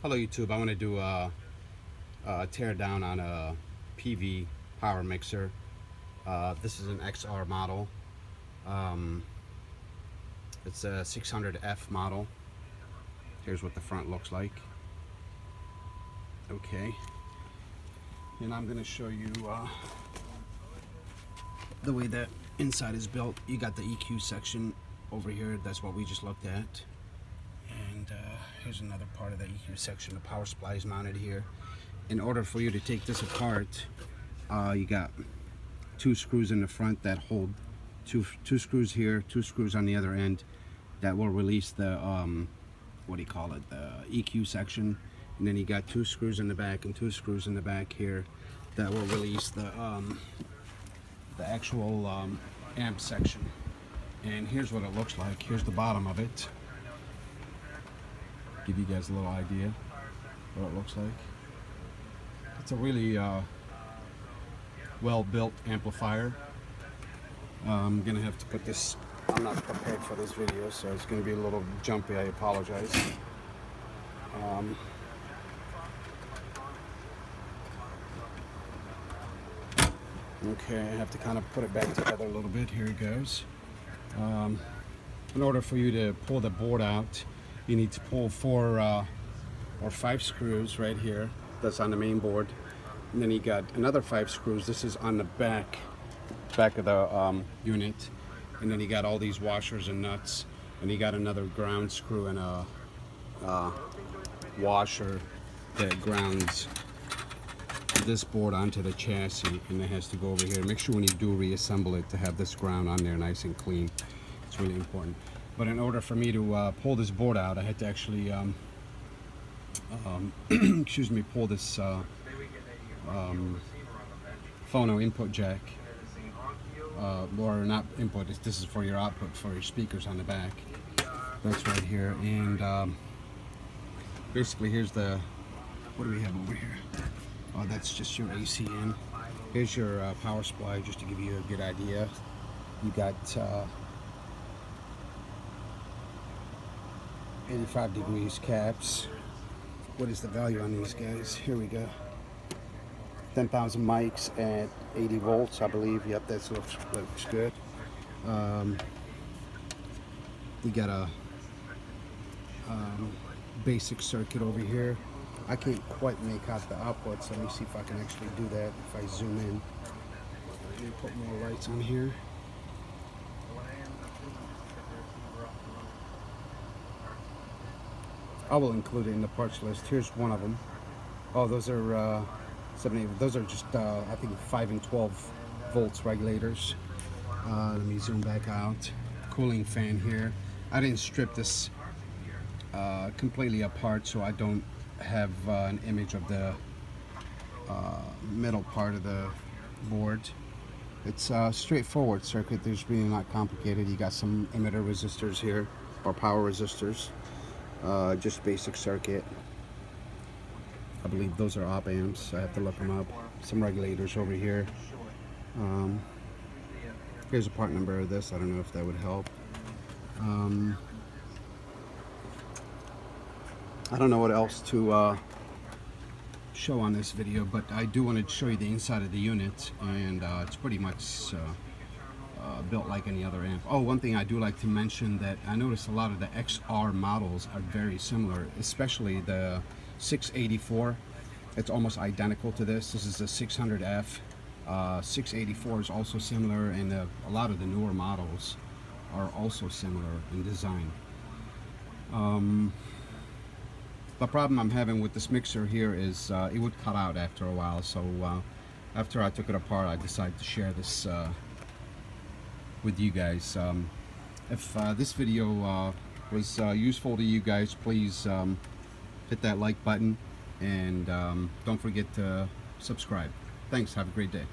Hello YouTube, I want to do a tear down on a Peavey power mixer. This is an XR model. It's a 600F model. Here's what the front looks like. Okay, and I'm going to show you the way that inside is built. You got the EQ section over here. That's what we just looked at. And here's another part of the EQ section. The power supply is mounted here. In order for you to take this apart, you got two screws in the front that hold two screws here, two screws on the other end that will release the what do you call it, the EQ section. And then you got two screws in the back and two screws in the back here that will release the actual amp section. And here's what it looks like. Here's the bottom of it. Give you guys a little idea what it looks like. It's a really well-built amplifier. I'm gonna have to put this. I'm not prepared for this video, so it's gonna be a little jumpy. I apologize. Okay, I have to kind of put it back together a little bit. Here it goes. In order for you to pull the board out, you need to pull 4 or 5 screws right here. That's on the main board. And then you got another 5 screws. This is on the back of the unit. And then you got all these washers and nuts. And you got another ground screw and a washer that grounds this board onto the chassis, and it has to go over here. Make sure when you do reassemble it to have this ground on there nice and clean. It's really important. But in order for me to pull this board out, I had to actually excuse me, pull this phono input jack, or not input, this is for your output for your speakers on the back. That's right here. And basically here's the, what do we have over here? Oh, that's just your AC in. Here's your power supply, just to give you a good idea. You got 85 degrees caps. What is the value on these guys? Here we go. 10,000 mics at 80 volts, I believe. Yep, that looks good. We got a basic circuit over here. I can't quite make out the outputs. Let me see if I can actually do that if I zoom in. Let me put more lights on here. I will include it in the parts list. Here's one of them. Oh, those are 7, 8. Those are just I think 5 and 12 volts regulators. Let me zoom back out. Cooling fan here. I didn't strip this completely apart, so I don't have an image of the middle part of the board. It's a straightforward circuit. There's really not complicated. You got some emitter resistors here, or power resistors. Just basic circuit. I believe those are op amps. I have to look them up. Some regulators over here. Here's a part number of this. I don't know if that would help. I don't know what else to show on this video, but I do want to show you the inside of the unit, and it's pretty much built like any other amp. Oh, one thing I do like to mention, that I noticed a lot of the XR models are very similar, especially the 684. It's almost identical to this. This is the 600F. 684 is also similar, and a lot of the newer models are also similar in design. The problem I'm having with this mixer here is it would cut out after a while, so after I took it apart, I decided to share this with you guys. If this video was useful to you guys, please hit that like button, and don't forget to subscribe. Thanks, have a great day.